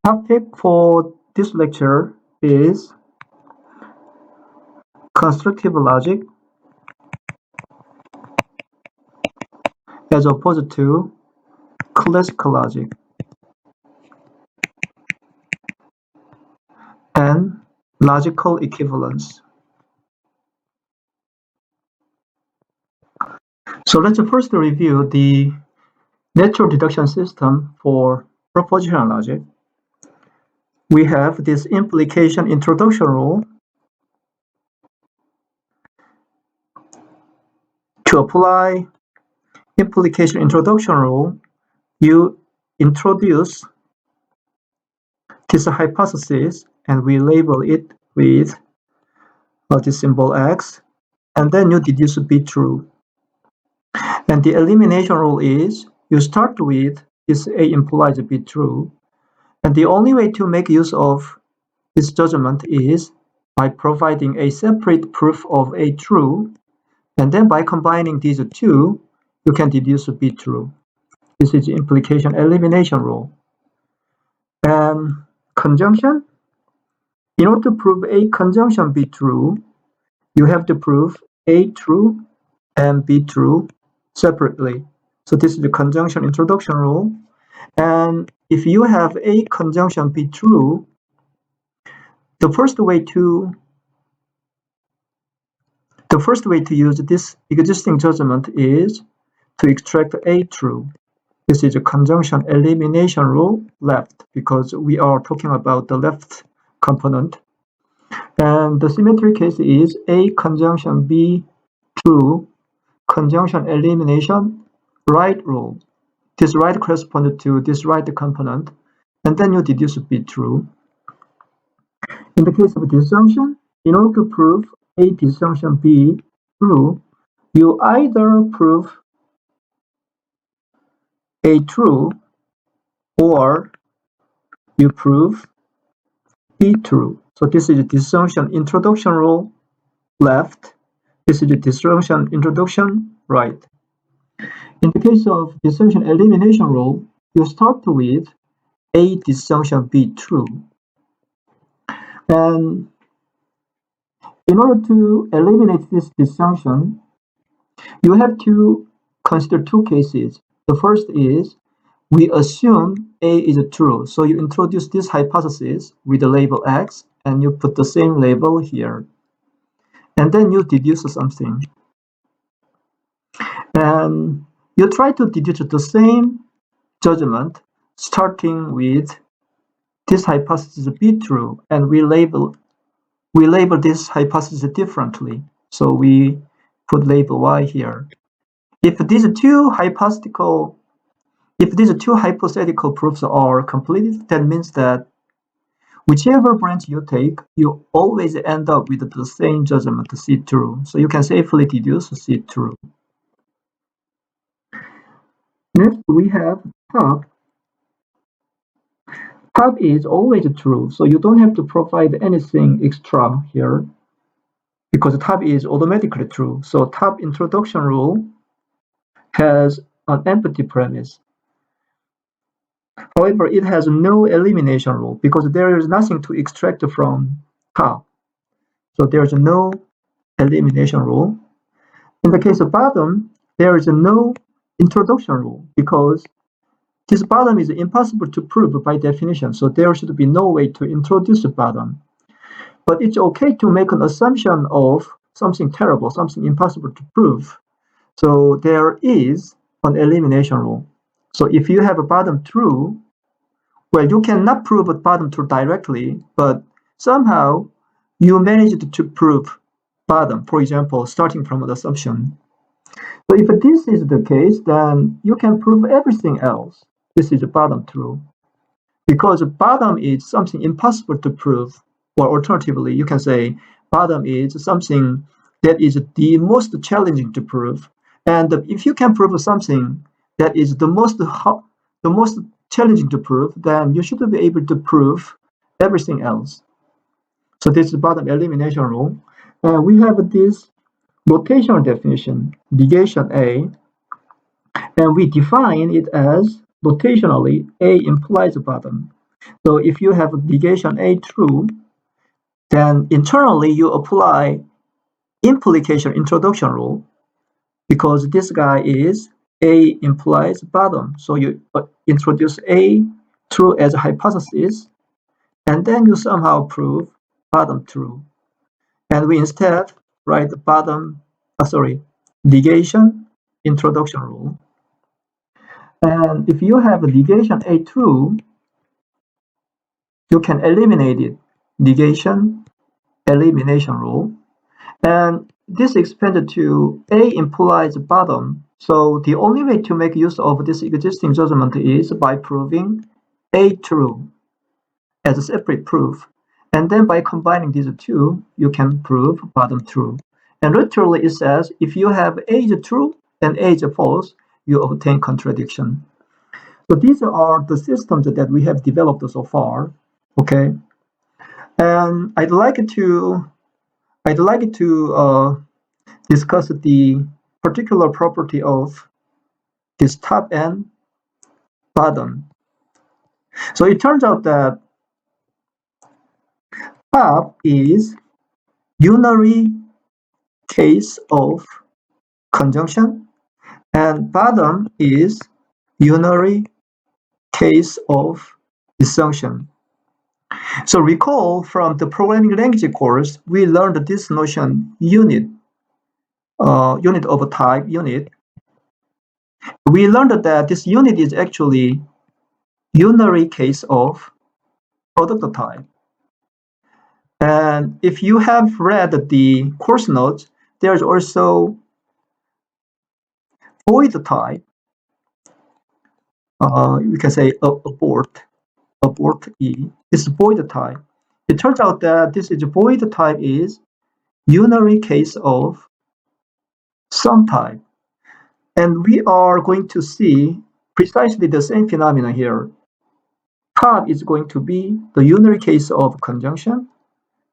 Topic for this lecture is constructive logic as opposed to classical logic and logical equivalence. So let's first review the natural deduction system for propositional logic. We have this implication introduction rule. To apply implication introduction rule, you introduce this hypothesis and we label it with the symbol X, and then you deduce B true. And the elimination rule is you start with this A implies B true, and the only way to make use of this judgment is by providing a separate proof of A true, and then by combining these two, you can deduce B true. This is the implication elimination rule. And conjunction, in order to prove A conjunction B true, you have to prove A true and B true separately. So this is the conjunction introduction rule. And if you have A conjunction B true, the first way to use this existing judgment is to extract A true. This is a conjunction elimination rule left, because we are talking about the left component. And the symmetry case is A conjunction B true, conjunction elimination right rule. This right corresponds to this right component, and then you deduce B true. In the case of disjunction, in order to prove A disjunction B true, you either prove A true or you prove B true. So this is the disjunction introduction rule left. This is the disjunction introduction right. In the case of disjunction elimination rule, you start with A disjunction B true. And in order to eliminate this disjunction, you have to consider two cases. The first is we assume A is true. So you introduce this hypothesis with the label X and you put the same label here. And then you deduce something. And you try to deduce the same judgment starting with this hypothesis be true, and we label this hypothesis differently. So we put label Y here. If these two hypothetical proofs are completed, that means that whichever branch you take, you always end up with the same judgment, C true. So you can safely deduce C true. Next, we have top. Top is always true, so you don't have to provide anything extra here because top is automatically true. So top introduction rule has an empty premise. However, it has no elimination rule because there is nothing to extract from top. So there's no elimination rule. In the case of bottom, there is no introduction rule because this bottom is impossible to prove by definition, so there should be no way to introduce the bottom. But it's okay to make an assumption of something terrible, something impossible to prove. So there is an elimination rule. So if you have a bottom true, well, you cannot prove a bottom true directly, but somehow you managed to prove bottom, for example, starting from an assumption. So if this is the case, then you can prove everything else. This is a bottom true. Because bottom is something impossible to prove, or alternatively, you can say bottom is something that is the most challenging to prove. And if you can prove something that is the most challenging to prove, then you should be able to prove everything else. So this is bottom elimination rule. We have this notational definition, negation A, and we define it as notationally A implies bottom. So if you have negation A true, then internally you apply implication introduction rule, because this guy is A implies bottom. So you introduce A true as a hypothesis, and then you somehow prove bottom true. And we instead write negation introduction rule. And if you have negation A true, you can eliminate it. Negation elimination rule. And this expanded to A implies bottom. So the only way to make use of this existing judgment is by proving A true as a separate proof. And then by combining these two, you can prove bottom true. And literally it says, if you have A is true and A is false, you obtain contradiction. So these are the systems that we have developed so far. Okay. And I'd like to discuss the particular property of this top and bottom. So it turns out that top is unary case of conjunction, and bottom is unary case of disjunction. So recall from the programming language course, we learned this notion unit of type unit. We learned that this unit is actually unary case of product type. And if you have read the course notes, there's also void type. We can say abort E. This is void type. It turns out that this is void type is unary case of sum type. And we are going to see precisely the same phenomenon here. Top is going to be the unary case of conjunction,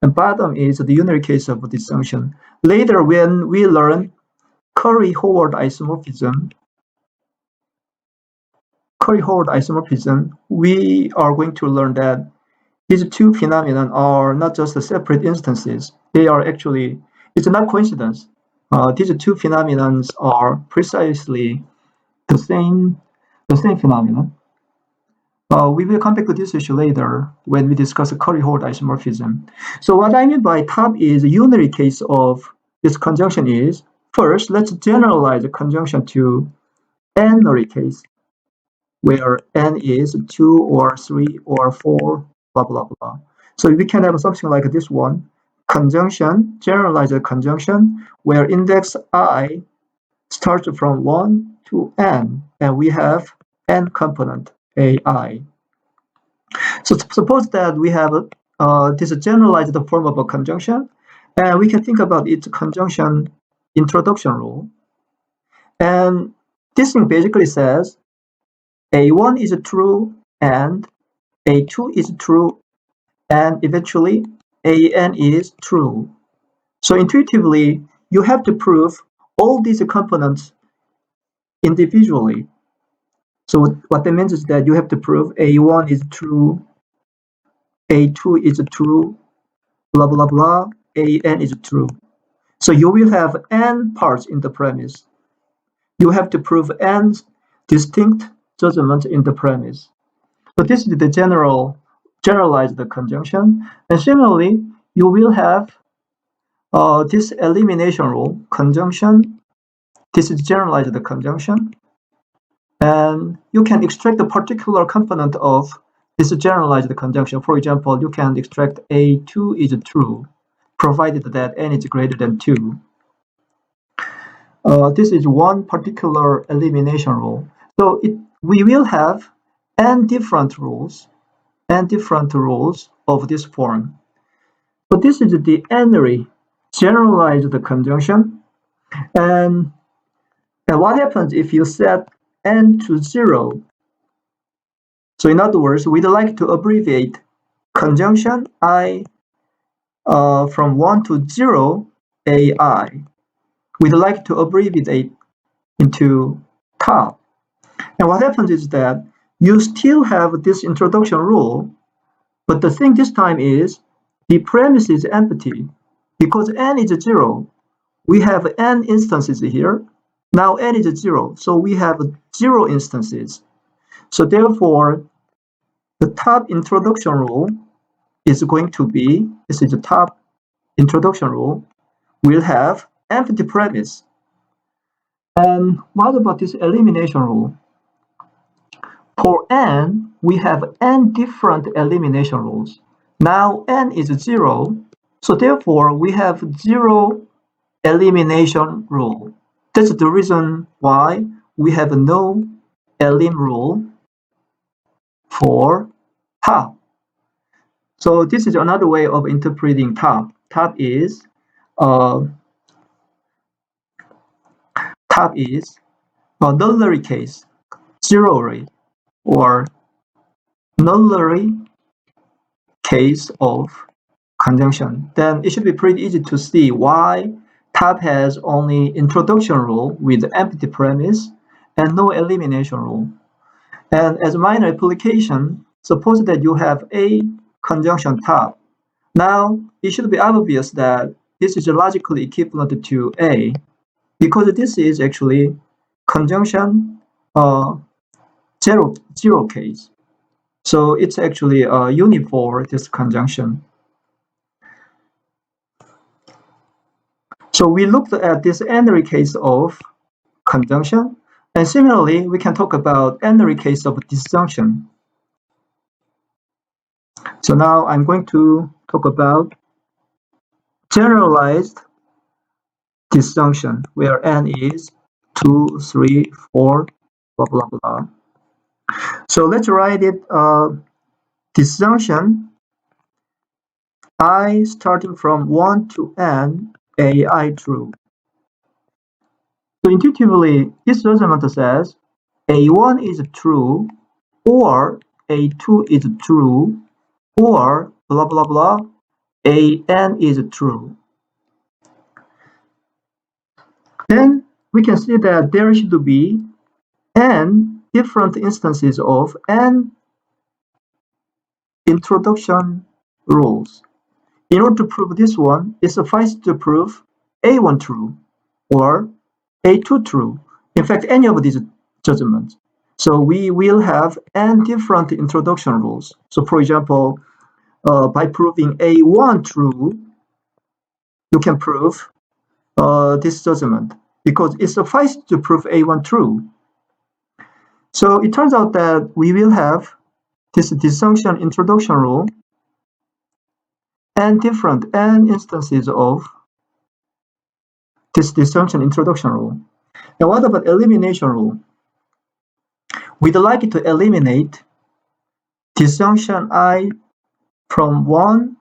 and bottom is the unary case of disjunction. Later, when we learn Curry-Howard isomorphism, we are going to learn that these two phenomena are not just separate instances. They are actually, it's not coincidence. These two phenomena are precisely the same phenomenon. We will come back to this issue later when we discuss Curry-Howard isomorphism. So what I mean by top is a unary case of this conjunction is, first, let's generalize the conjunction to n-ary case, where n is 2 or 3 or 4, blah, blah, blah. So we can have something like this one, conjunction, generalized conjunction, where index I starts from 1 to n, and we have n component, ai. So suppose that we have this generalized form of a conjunction, and we can think about its conjunction introduction rule. And this thing basically says A1 is true and A2 is true, and eventually AN is true. So intuitively, you have to prove all these components individually. So what that means is that you have to prove A1 is true, A2 is true, blah, blah, blah, AN is true. So you will have n parts in the premise. You have to prove n distinct judgments in the premise. So this is the generalized conjunction. And similarly, you will have this elimination rule, conjunction. This is generalized conjunction. And you can extract a particular component of this generalized conjunction. For example, you can extract A2 is true, provided that n is greater than 2. This is one particular elimination rule. So we will have n different rules of this form. So this is the n-ary generalized conjunction. And what happens if you set n to 0? So in other words, we'd like to abbreviate conjunction I from 1 to 0 AI. We'd like to abbreviate into top. And what happens is that you still have this introduction rule, but the thing this time is the premise is empty. Because n is 0, we have n instances here. Now n is 0, so we have 0 instances. So therefore, the top introduction rule is going to be, this is the top introduction rule, will have empty premise. And what about this elimination rule? For n, we have n different elimination rules. Now n is 0, so therefore we have 0 elimination rule. That's the reason why we have no elim rule for top. So this is another way of interpreting top. Top is a nullary case, zeroary, or nullary case of conjunction. Then it should be pretty easy to see why top has only introduction rule with empty premise and no elimination rule. And as minor application, suppose that you have a conjunction top. Now, it should be obvious that this is logically equivalent to A, because this is actually conjunction zero case. So it's actually a unit for this conjunction. So we looked at this n-ary case of conjunction, and similarly, we can talk about n-ary case of disjunction. So now I'm going to talk about generalized dysfunction, where n is 2, 3, 4, blah, blah, blah. So let's write it dysfunction I starting from 1 to n, ai true. So intuitively, this statement says a1 is true, or a2 is true, or blah, blah, blah, an is true. Then we can see that there should be n different instances of n introduction rules. In order to prove this one, it suffices to prove a1 true or a2 true. In fact, any of these judgments. So we will have n different introduction rules. So for example, by proving a1 true, you can prove this judgment because it suffices to prove a1 true. So it turns out that we will have this disjunction introduction rule and different n instances of this disjunction introduction rule. Now what about elimination rule? We'd like to eliminate disjunction I from 1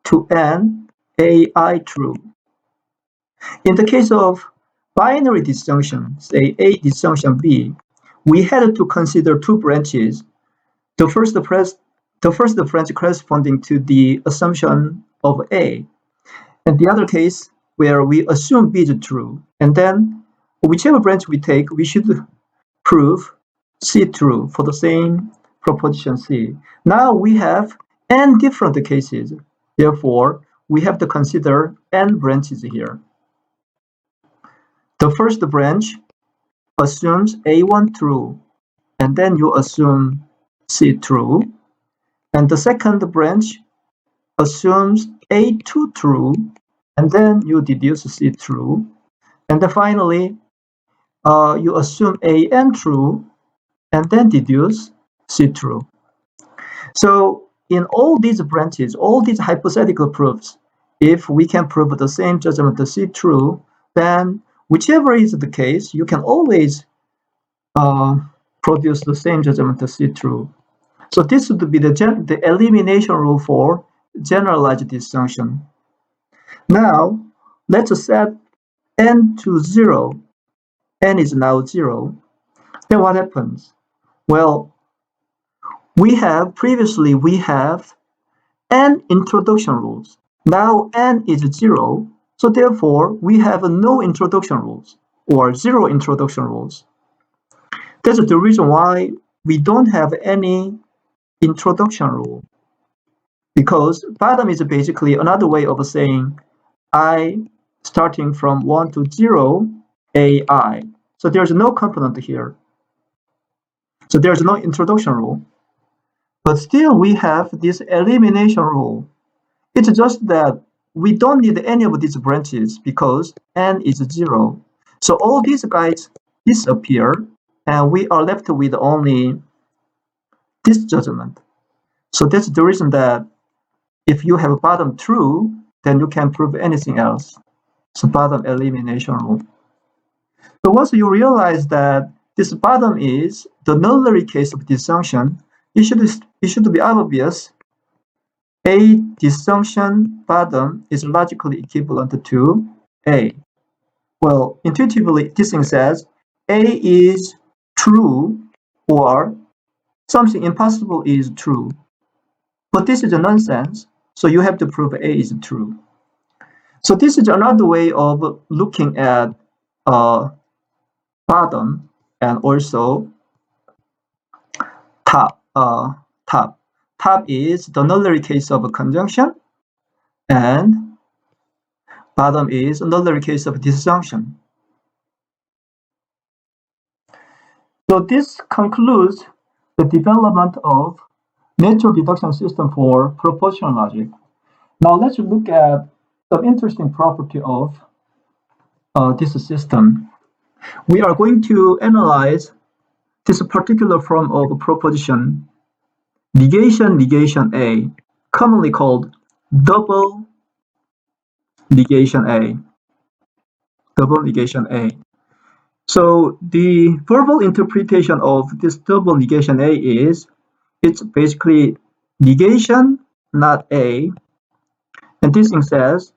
to n ai true. In the case of binary disjunction, say A disjunction B, we had to consider two branches. The first branch corresponding to the assumption of A, and the other case where we assume B is true. And then whichever branch we take, we should prove C true for the same proposition C. Now we have n different cases. Therefore, we have to consider n branches here. The first branch assumes A1 true, and then you assume C true. And the second branch assumes A2 true, and then you deduce C true. And then finally, you assume AN true, and then deduce C true. So in all these branches, all these hypothetical proofs, if we can prove the same judgment C true, then whichever is the case, you can always produce the same judgment C true. So this would be the elimination rule for generalized dysfunction. Now, let's set n to 0. N is now 0. Then what happens? Well, we have n introduction rules. Now n is 0, so therefore we have no introduction rules or 0 introduction rules. That's the reason why we don't have any introduction rule, because bottom is basically another way of saying I starting from 1 to 0, AI. So there's no component here. So there's no introduction rule. But still we have this elimination rule. It's just that we don't need any of these branches because n is 0. So all these guys disappear and we are left with only this judgment. So that's the reason that if you have bottom true, then you can prove anything else. So bottom elimination rule. So once you realize that this bottom is the nullary case of disjunction, it should be obvious. A disjunction bottom is logically equivalent to A. Well, intuitively, this thing says A is true or something impossible is true. But this is a nonsense, so you have to prove A is true. So this is another way of looking at bottom and also top. Top is the nullary case of a conjunction, and bottom is nullary case of disjunction. So this concludes the development of natural deduction system for propositional logic. Now let's look at some interesting property of this system. We are going to analyze this particular form of proposition, negation A, commonly called double negation A. Double negation A. So the verbal interpretation of this double negation A is it's basically negation, not A. And this thing says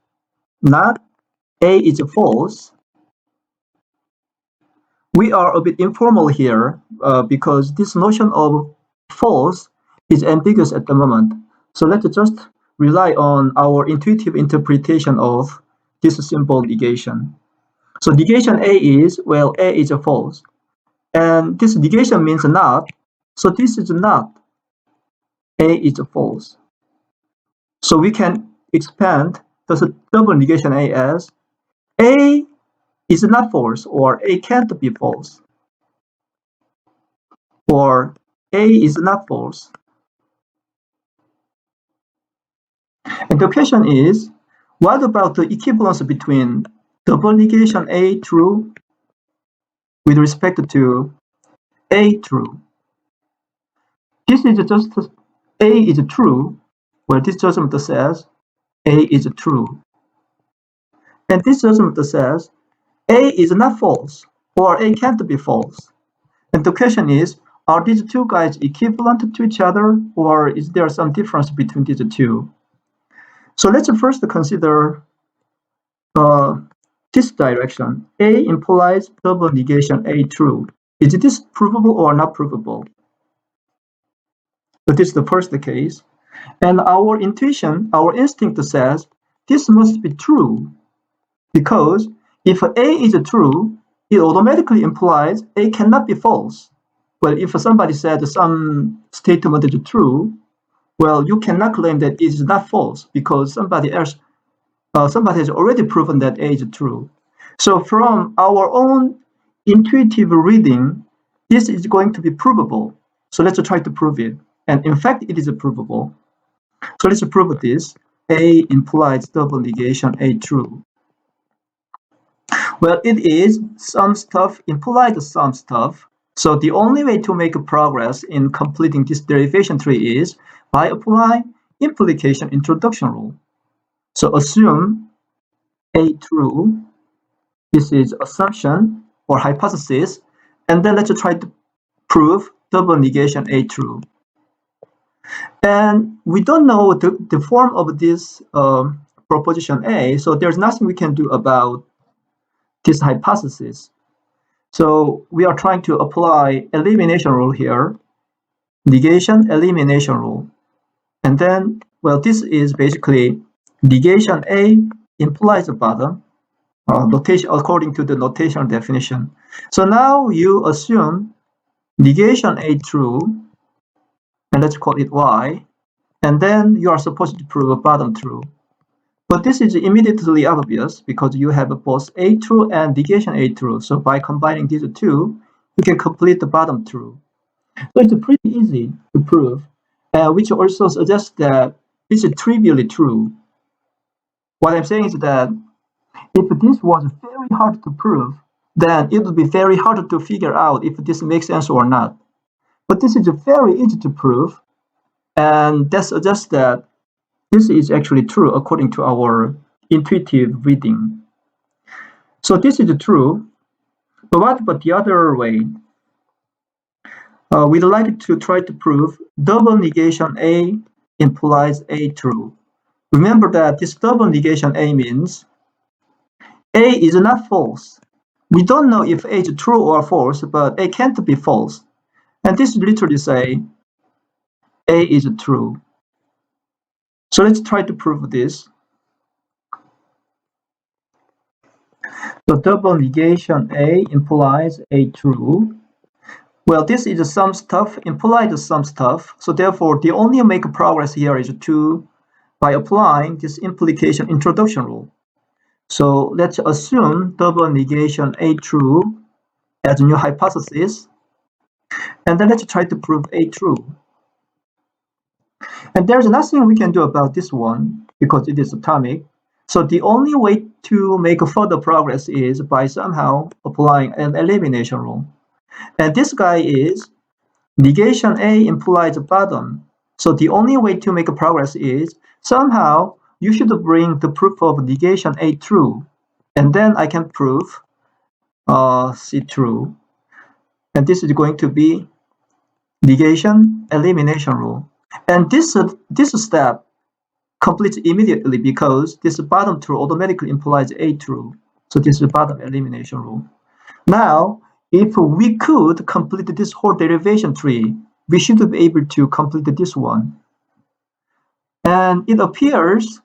not A is false. We are a bit informal here because this notion of false is ambiguous at the moment. So let's just rely on our intuitive interpretation of this simple negation. So negation A is, well, A is false. And this negation means not. So this is not. A is false. So we can expand the double negation A as A is not false, or A can't be false, or A is not false. And the question is, what about the equivalence between double negation A true with respect to A true? This is just A is true, where this judgment says A is true. And this judgment says A is not false, or A can't be false. And the question is, are these two guys equivalent to each other, or is there some difference between these two? So let's first consider this direction. A implies double negation A true. Is this provable or not provable? So this is the first case. And our intuition, our instinct says this must be true, because if A is true, it automatically implies A cannot be false. Well, if somebody said some statement is true, well, you cannot claim that it is not false because somebody has already proven that A is true. So from our own intuitive reading, this is going to be provable. So let's try to prove it. And in fact, it is provable. So let's prove this. A implies double negation A true. Well, it is some stuff implied some stuff. So the only way to make progress in completing this derivation tree is by applying implication introduction rule. So assume A true. This is assumption or hypothesis. And then let's try to prove double negation A true. And we don't know the form of this proposition A, so there's nothing we can do about this hypothesis. So we are trying to apply elimination rule here, negation elimination rule. And then, well, this is basically negation A implies a bottom, notation according to the notational definition. So now you assume negation A true, and let's call it Y, and then you are supposed to prove bottom true. But this is immediately obvious because you have both A true and negation A true. So by combining these two, you can complete the bottom true. So it's pretty easy to prove, which also suggests that this is trivially true. What I'm saying is that if this was very hard to prove, then it would be very hard to figure out if this makes sense or not. But this is very easy to prove, and that suggests that this is actually true according to our intuitive reading. So this is true, but what about the other way? We'd like to try to prove double negation A implies A true. Remember that this double negation A means A is not false. We don't know if A is true or false, but A can't be false. And this literally say A is true. So let's try to prove this. So double negation A implies A true. Well, this is some stuff, implied some stuff. So therefore, the only make progress here is by applying this implication introduction rule. So let's assume double negation A true as a new hypothesis. And then let's try to prove A true. And there's nothing we can do about this one because it is atomic. So the only way to make further progress is by somehow applying an elimination rule. And this guy is negation A implies bottom. So the only way to make progress is somehow you should bring the proof of negation A true. And then I can prove C true. And this is going to be negation elimination rule. And this step completes immediately because this bottom true automatically implies A true. So this is bottom elimination rule. Now, if we could complete this whole derivation tree, we should be able to complete this one. And it appears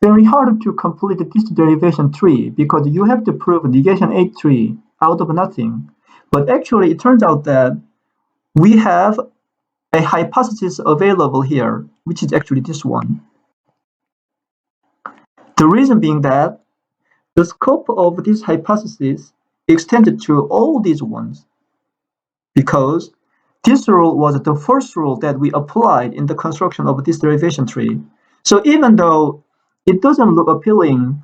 very hard to complete this derivation tree because you have to prove negation A tree out of nothing. But actually, it turns out that we have a hypothesis available here, which is actually this one. The reason being that the scope of this hypothesis extended to all these ones because this rule was the first rule that we applied in the construction of this derivation tree. So even though it doesn't look appealing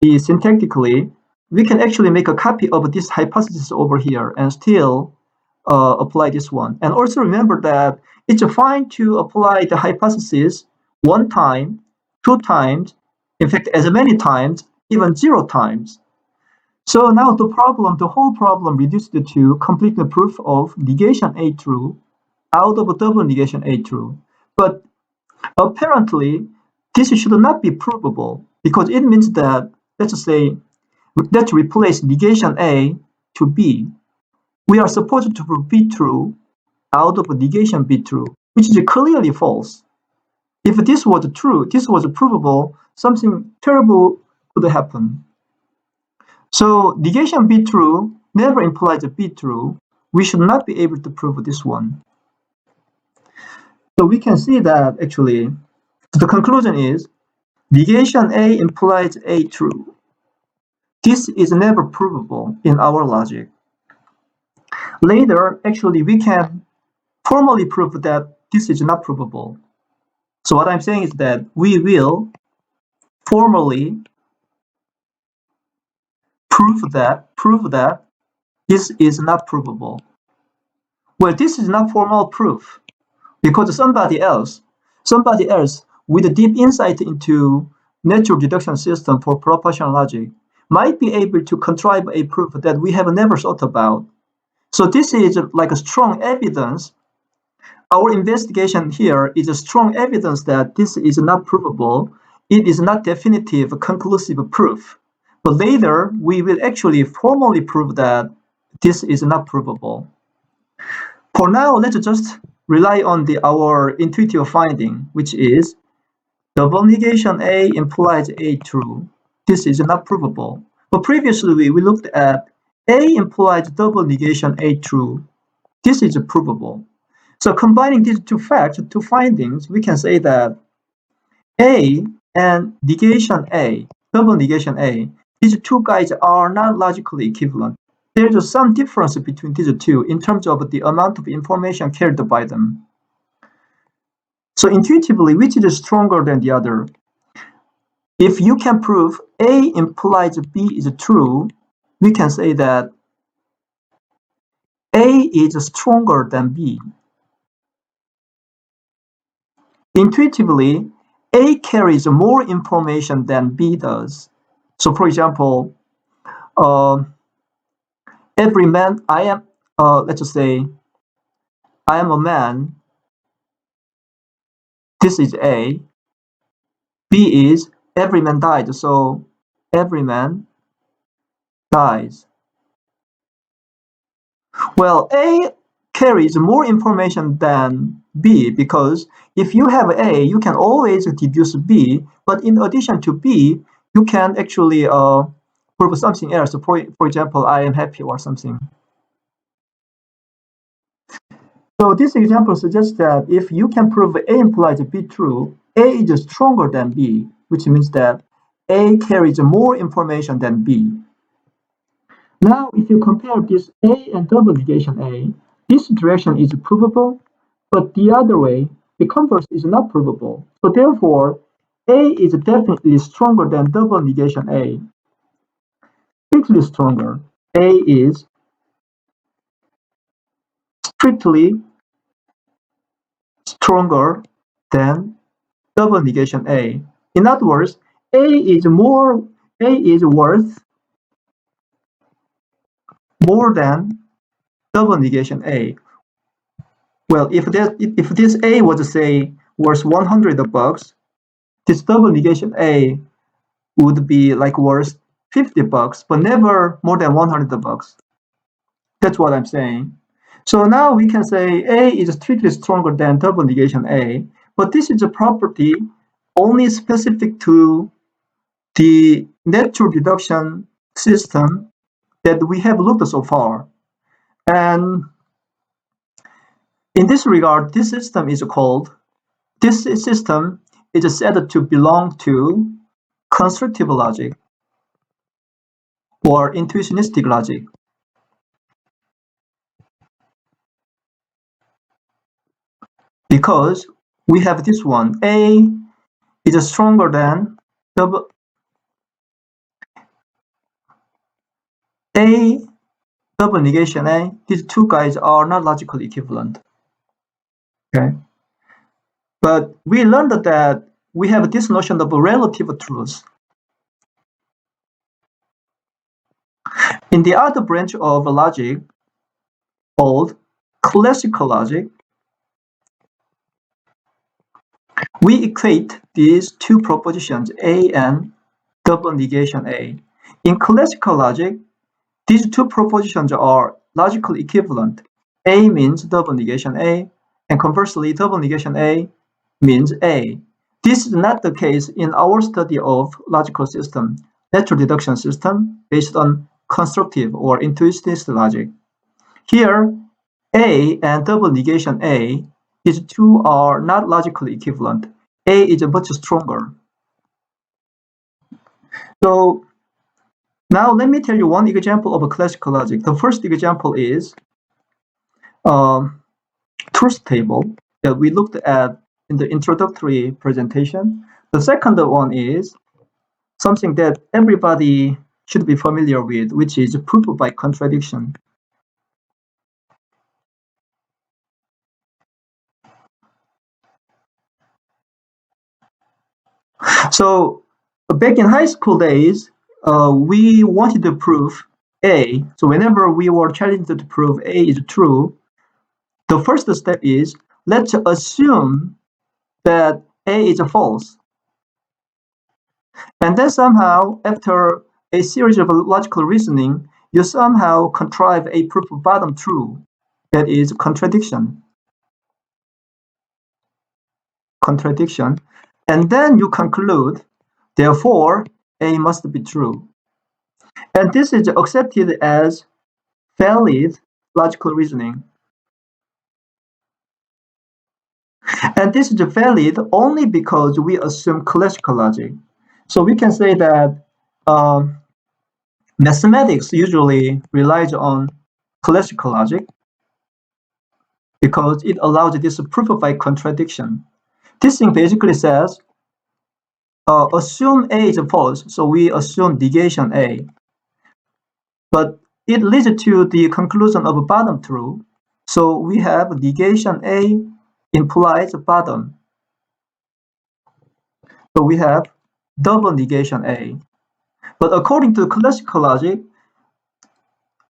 syntactically, we can actually make a copy of this hypothesis over here and still apply this one. And also remember that it's fine to apply the hypothesis one time, two times, in fact, as many times, even 0 times. So now the whole problem reduced to complete the proof of negation A true out of a double negation A true. But apparently, this should not be provable because it means that, let's say, let's replace negation A to B. We are supposed to prove B true out of a negation B true, which is clearly false. If this was true, this was provable, something terrible could happen. So negation B true never implies a B true. We should not be able to prove this one. So we can see that actually the conclusion is negation A implies A true. This is never provable in our logic. Later, actually, we can formally prove that this is not provable. So what I'm saying is that we will formally prove that this is not provable. Well, this is not formal proof because somebody else with a deep insight into natural deduction system for propositional logic might be able to contrive a proof that we have never thought about. So this is like a strong evidence. Our investigation here is a strong evidence that this is not provable. It is not definitive, conclusive proof. But later, we will actually formally prove that this is not provable. For now, let's just rely on our intuitive finding, which is double negation A implies A true. This is not provable. But previously, we looked at A implies double negation A true. this is provable. So combining these two facts, two findings, we can say that A and negation A, double negation A, these two guys are not logically equivalent. There's some difference between these two in terms of the amount of information carried by them. So intuitively, which is stronger than the other? If you can prove A implies B is true, we can say that A is stronger than B. Intuitively, A carries more information than B does. So for example, every man, let's just say, I am a man, this is A. B is, every man died, so every man dies. Well, A carries more information than B because if you have A, you can always deduce B, but in addition to B, you can actually prove something else. For example, I am happy or something. So this example suggests that if you can prove A implies B true, A is stronger than B, which means that A carries more information than B. Now, if you compare this A and double negation A, this direction is provable, but the other way, the converse is not provable. So therefore, A is definitely stronger than double negation A. Strictly stronger. A is strictly stronger than double negation A. In other words, A is worth more than double negation A. Well, if this A was say worth $100, this double negation A would be like worth $50, but never more than $100. That's what I'm saying. So now we can say A is strictly stronger than double negation A, but this is a property only specific to the natural deduction system that we have looked at so far. And in this regard, this system is said to belong to constructive logic or intuitionistic logic. Because we have this one, A is stronger than double negation A. These two guys are not logically equivalent. Okay. But we learned that we have this notion of relative truth. In the other branch of logic called classical logic, we equate these two propositions, A and double negation A. In classical logic, these two propositions are logically equivalent. A means double negation A, and conversely, double negation A means A. This is not the case in our study of logical system, natural deduction system based on constructive or intuitionist logic. Here, A and double negation A, these two are not logically equivalent. A is much stronger. So now let me tell you one example of a classical logic. The first example is truth table that we looked at in the introductory presentation. The second one is something that everybody should be familiar with, which is proof by contradiction. So back in high school days, we wanted to prove A. So whenever we were challenged to prove A is true, the first step is let's assume that A is false. And then somehow, after a series of logical reasoning, you somehow contrive a proof of bottom true, that is contradiction. Contradiction. And then you conclude, therefore, A must be true. And this is accepted as valid logical reasoning. And this is valid only because we assume classical logic. So we can say that mathematics usually relies on classical logic because it allows this proof by contradiction. This thing basically says, assume A is false, so we assume negation A. But it leads to the conclusion of bottom true, so we have negation A implies bottom. So we have double negation A. But according to classical logic,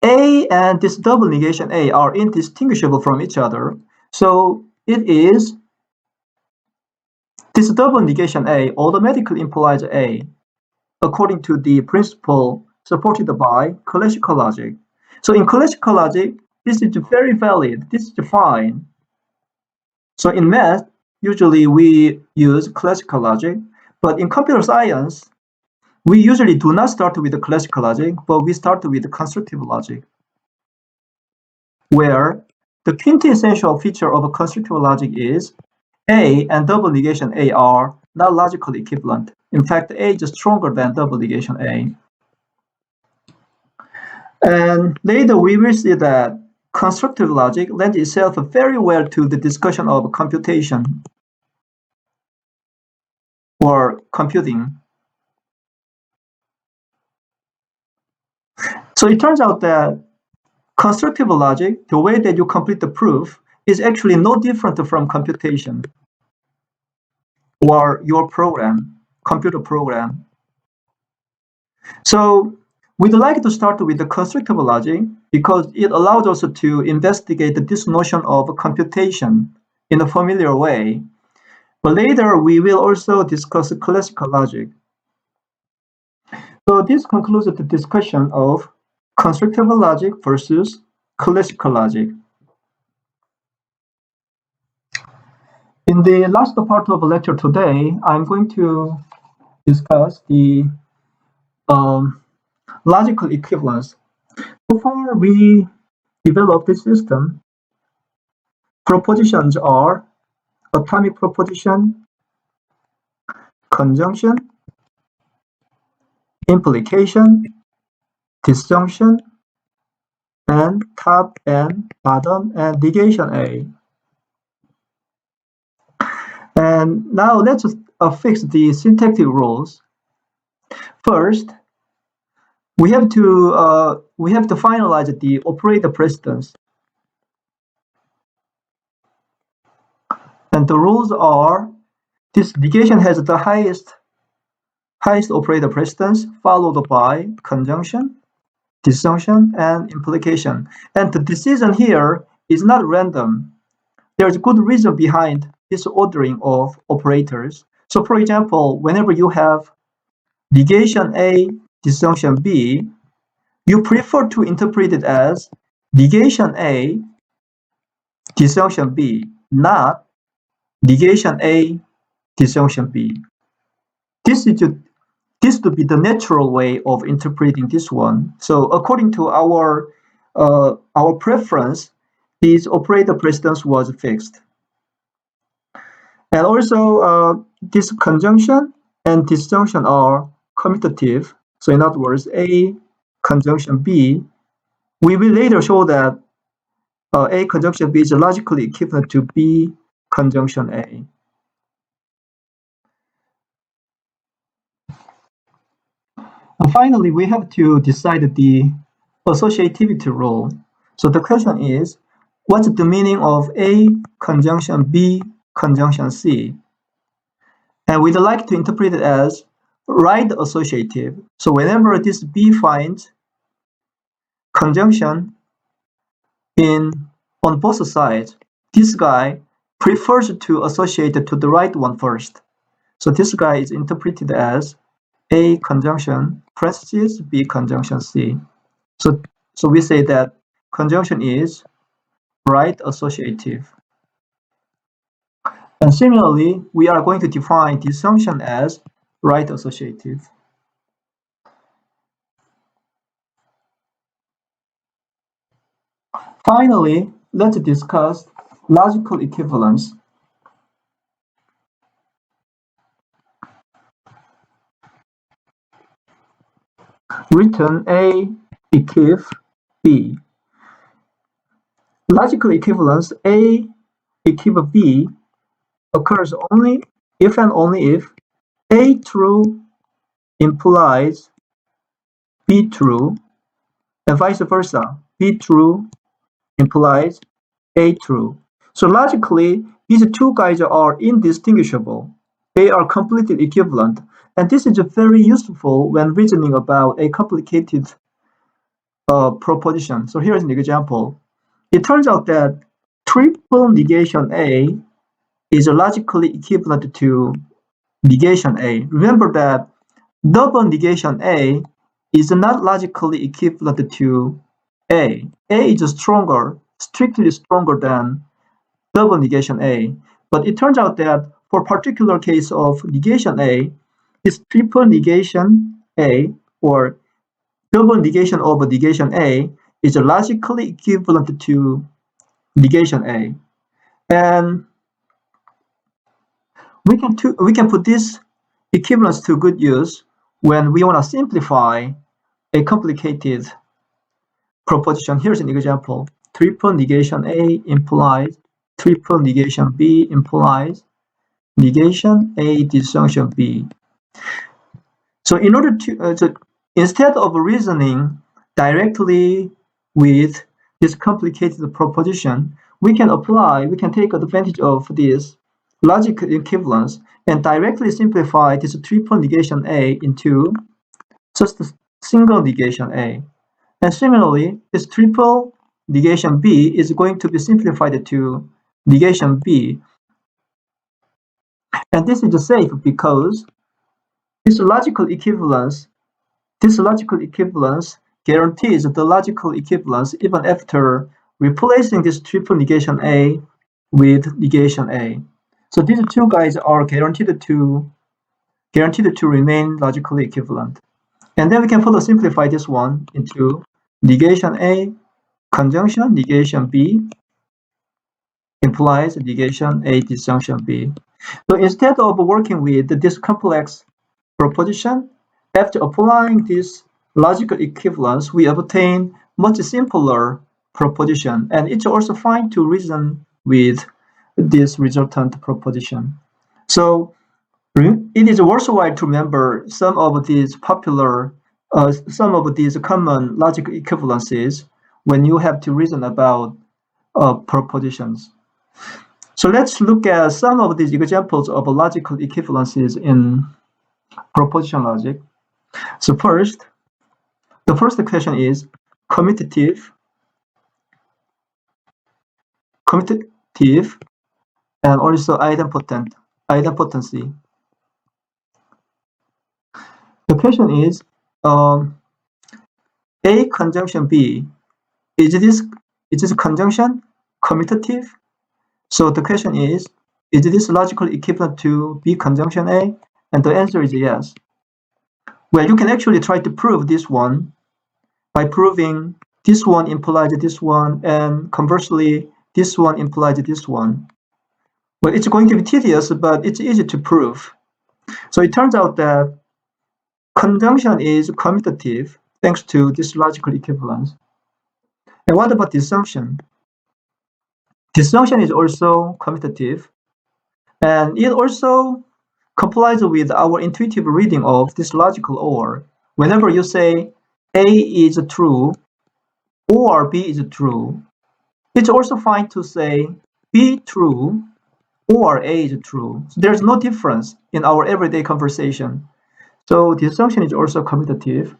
A and this double negation A are indistinguishable from each other. So it is this double negation A automatically implies A according to the principle supported by classical logic. So in classical logic, this is very valid. This is fine. So in math, usually we use classical logic, but in computer science, we usually do not start with the classical logic, but we start with the constructive logic, where the quintessential feature of a constructive logic is A and double negation A are not logically equivalent. In fact, A is stronger than double negation A. And later we will see that constructive logic lends itself very well to the discussion of computation or computing. So it turns out that constructive logic, the way that you complete the proof, is actually no different from computation or your program, computer program. So we'd like to start with the constructive logic because it allows us to investigate this notion of computation in a familiar way. But later we will also discuss classical logic. So this concludes the discussion of constructive logic versus classical logic. In the last part of the lecture today, I'm going to discuss the logical equivalence. So far, we developed this system. Propositions are atomic proposition, conjunction, implication, disjunction, and top and bottom and negation A. And now let's fix the syntactic rules. First, we have to finalize the operator precedence. And the rules are: this negation has the highest operator precedence, followed by conjunction, disjunction, and implication. And the decision here is not random. There's good reason behind this ordering of operators. So for example, whenever you have negation A, disjunction B, you prefer to interpret it as negation A, disjunction B, not negation A, disjunction B. This would be the natural way of interpreting this one. So according to our preference, this operator precedence was fixed. And also, this conjunction and disjunction are commutative. So in other words, A conjunction B, we will later show that A conjunction B is logically equivalent to B conjunction A. And finally, we have to decide the associativity rule. So the question is, what's the meaning of A conjunction B conjunction C? And we'd like to interpret it as right associative. So whenever this B finds conjunction on both sides, this guy prefers to associate it to the right one first. So this guy is interpreted as A conjunction parentheses B conjunction C. So we say that conjunction is right associative. And similarly, we are going to define disjunction as right associative. Finally, let's discuss logical equivalence. written A equiv B. Logical equivalence A equiv B occurs only if and only if A true implies B true, and vice versa. B true implies A true. So logically, these two guys are indistinguishable. They are completely equivalent. And this is very useful when reasoning about a complicated proposition. So here's an example. It turns out that triple negation A is logically equivalent to negation A. Remember that double negation A is not logically equivalent to A. A is stronger, strictly stronger than double negation A. But it turns out that for particular case of negation A, this triple negation A or double negation of negation A is logically equivalent to negation A. And we can put this equivalence to good use when we want to simplify a complicated proposition. Here's an example. Triple negation A implies triple negation B implies negation A disjunction B. So in order to instead of reasoning directly with this complicated proposition, we can take advantage of this logical equivalence and directly simplify this triple negation A into just a single negation A. And similarly, this triple negation B is going to be simplified to negation B. And this is safe because this logical equivalence guarantees the logical equivalence even after replacing this triple negation A with negation A. So these two guys are guaranteed to remain logically equivalent. And then we can further simplify this one into negation A conjunction negation B implies negation A disjunction B. So instead of working with this complex proposition, after applying this logical equivalence, we obtain much simpler proposition, and it's also fine to reason with this resultant proposition. So it is worthwhile to remember some of these common logical equivalences when you have to reason about propositions. So let's look at some of these examples of logical equivalences in proposition logic. So the first question is commutative, and also idempotency. The question is A conjunction B, is this conjunction commutative? So the question is this logically equivalent to B conjunction A? And the answer is yes. Well, you can actually try to prove this one by proving this one implies this one, and conversely, this one implies this one. Well, it's going to be tedious, but it's easy to prove. So it turns out that conjunction is commutative thanks to this logical equivalence. And what about disjunction? Disjunction is also commutative, and it also complies with our intuitive reading of this logical OR. Whenever you say A is true or B is true, it's also fine to say B true or A is true. So there's no difference in our everyday conversation. So disjunction is also commutative.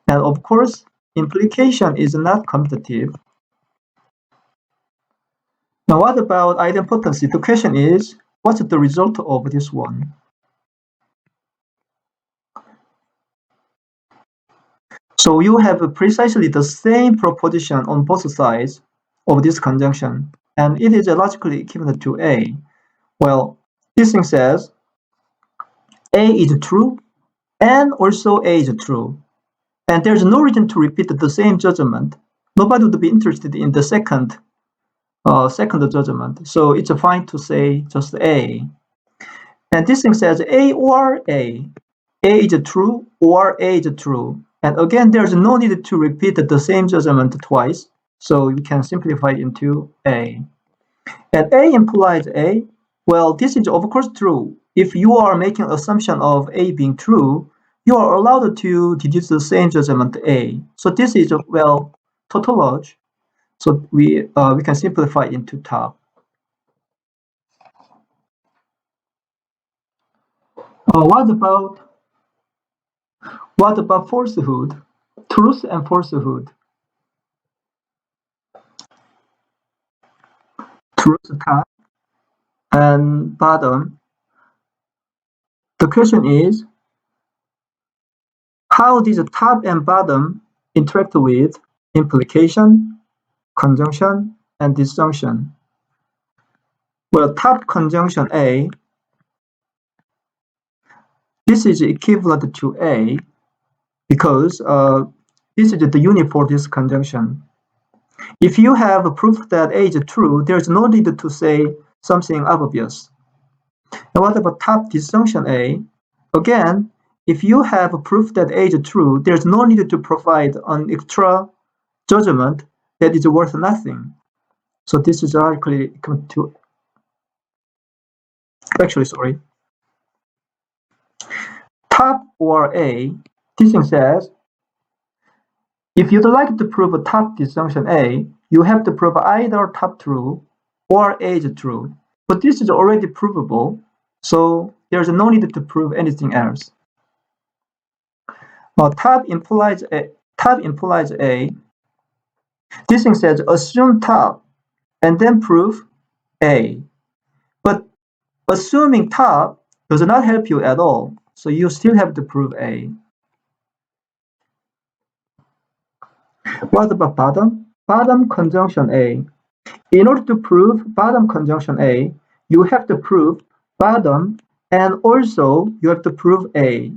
And of course, implication is not commutative. Now, what about idempotency? The question is, what's the result of this one? So you have precisely the same proposition on both sides of this conjunction, and it is logically equivalent to A. Well, this thing says A is true, and also A is true. And there's no reason to repeat the same judgment. Nobody would be interested in the second judgment. So it's fine to say just A. And this thing says A or A. A is true or A is true. And again, there's no need to repeat the same judgment twice. So you can simplify it into A. And A implies A. Well, this is of course true. If you are making assumption of A being true, you are allowed to deduce the same judgment A. So this is, well, tautology. So we can simplify into top. What about falsehood? Truth and falsehood. Truth top and bottom. The question is, how does top and bottom interact with implication, conjunction, and disjunction? Well, top conjunction A, this is equivalent to A because this is the unit for this conjunction. If you have proof that A is true, there's no need to say something obvious. And what about top disjunction A? Again, if you have proof that A is true, there's no need to provide an extra judgment that is worth nothing. So this is directly equal to, actually, sorry. Top or A, this thing says, if you'd like to prove a top disjunction A, you have to prove either top true or A is true. But this is already provable, so there's no need to prove anything else. Top implies A. This thing says assume top and then prove A. But assuming top does not help you at all, so you still have to prove A. What about bottom? Bottom conjunction A. In order to prove bottom conjunction A, you have to prove bottom and also you have to prove A.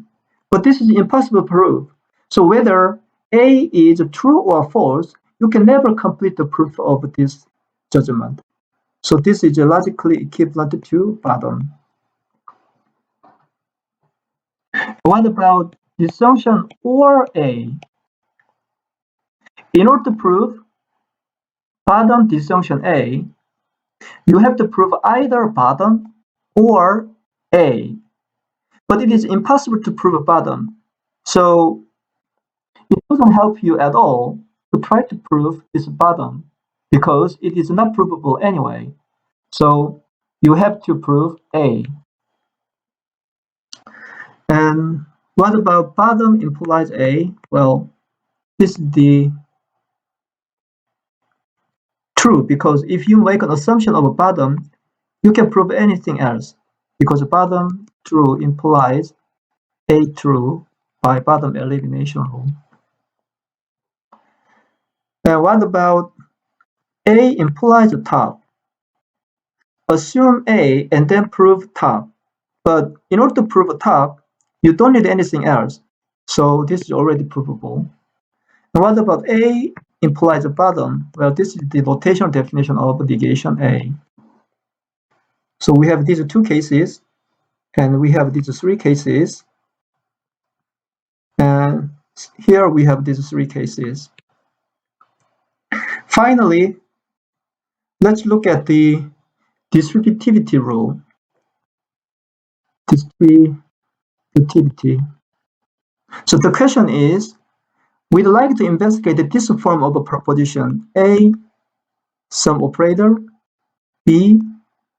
But this is impossible to prove. So whether A is true or false, you can never complete the proof of this judgment. So this is logically equivalent to bottom. What about disjunction or A? In order to prove bottom disjunction A, you have to prove either bottom or A. But it is impossible to prove bottom. So it doesn't help you at all to try to prove this bottom because it is not provable anyway. So you have to prove A. And what about bottom implies A? Well, this is the true because if you make an assumption of a bottom, you can prove anything else because bottom true implies A true by bottom elimination rule. And what about A implies top? Assume A and then prove top. But in order to prove top, you don't need anything else. So this is already provable. And what about A implies bottom? Well, this is the notational definition of negation A. So we have these two cases, and we have these three cases. And here we have these three cases. Finally, let's look at the distributivity rule. Distributivity. So the question is, we'd like to investigate this form of a proposition. A, some operator. B,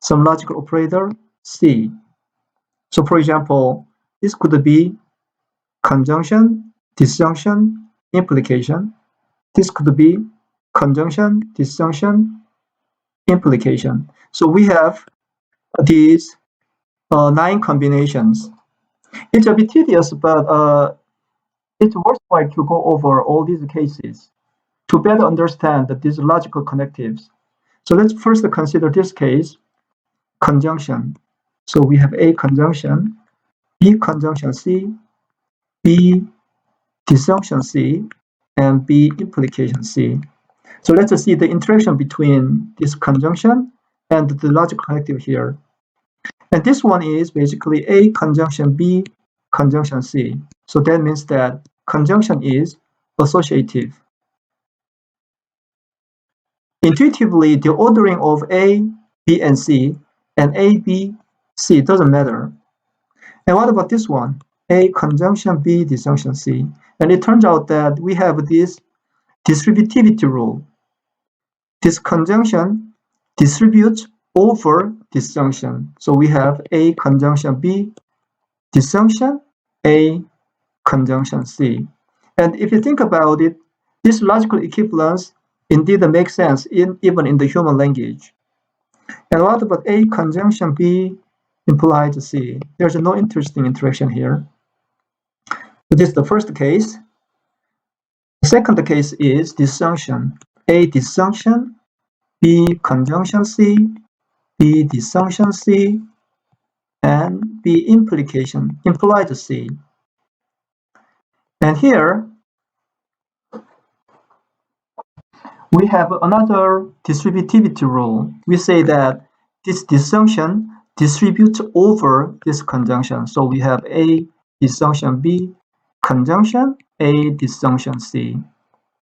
some logical operator. C. So for example, this could be conjunction, disjunction, implication. This could be conjunction, disjunction, implication. So we have these 9 combinations. It's a bit tedious, but it's worthwhile to go over all these cases to better understand these logical connectives. So let's first consider this case, conjunction. So we have A conjunction, B conjunction C, B disjunction C, and B implication C. So let's see the interaction between this conjunction and the logical connective here. And this one is basically A conjunction B conjunction C. So that means that conjunction is associative. Intuitively, the ordering of A, B, and C, and A, B, C doesn't matter. And what about this one? A conjunction B, disjunction C. And it turns out that we have this distributivity rule. This conjunction distributes over disjunction. So we have A conjunction B, disjunction A conjunction C. And if you think about it, this logical equivalence indeed makes sense even in the human language. And what about A conjunction B implied C? There's no interesting interaction here. This is the first case. The second case is disjunction. A disjunction, B conjunction C, B disjunction C, and B implication, implied C. And here, we have another distributivity rule. We say that this disjunction distributes over this conjunction. So we have A disjunction B conjunction A disjunction C.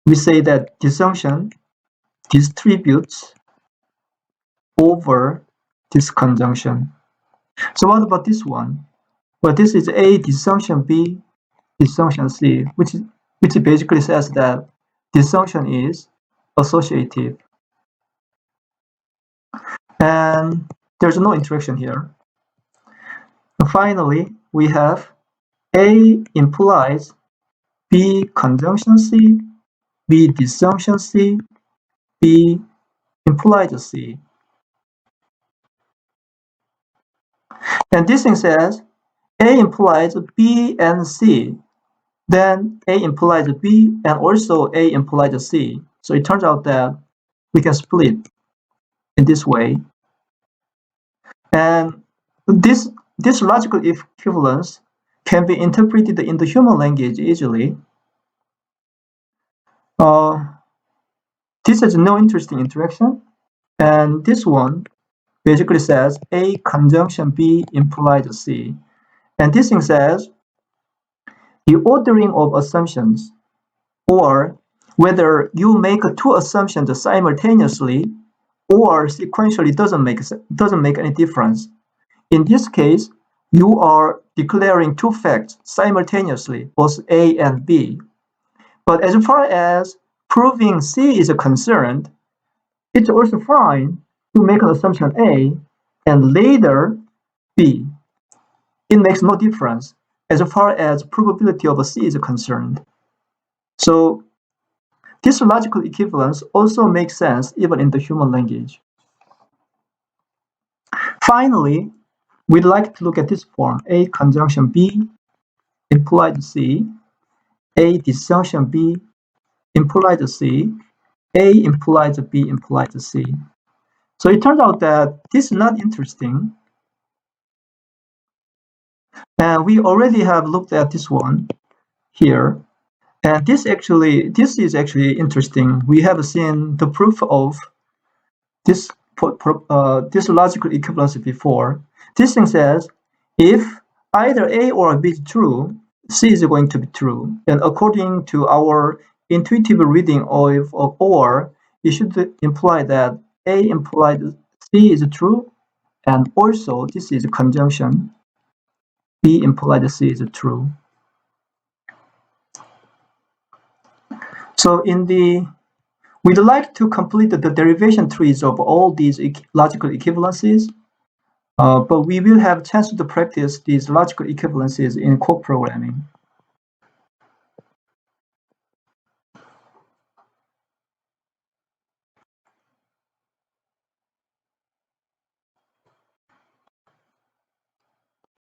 We say that disjunction distributes over this conjunction. So what about this one? Well, this is A disjunction B disjunction C, which basically says that disjunction is associative. And there's no interaction here. And finally, we have A implies B conjunction C, B disjunction C, B implied C. And this thing says A implies B and C, then A implies B and also A implies C. So it turns out that we can split in this way. And this logical equivalence can be interpreted in the human language easily. This has no interesting interaction. And this one basically says A conjunction B implied C. And this thing says the ordering of assumptions, or whether you make two assumptions simultaneously or sequentially doesn't make any difference. In this case, you are declaring two facts simultaneously, both A and B. But as far as proving C is concerned, it's also fine to make an assumption A and later B. It makes no difference as far as probability of C is concerned. So this logical equivalence also makes sense even in the human language. Finally, we'd like to look at this form, A conjunction B implied C, A disjunction B implied C, A implied B implied C. So it turns out that this is not interesting. And we already have looked at this one here. And this is actually interesting. We have seen the proof of this logical equivalence before. This thing says if either A or B is true, C is going to be true. And according to our intuitive reading of or, it should imply that A implied C is true, and also this is a conjunction. B implied C is true. So we'd like to complete the derivation trees of all these logical equivalences, but we will have a chance to practice these logical equivalences in code programming.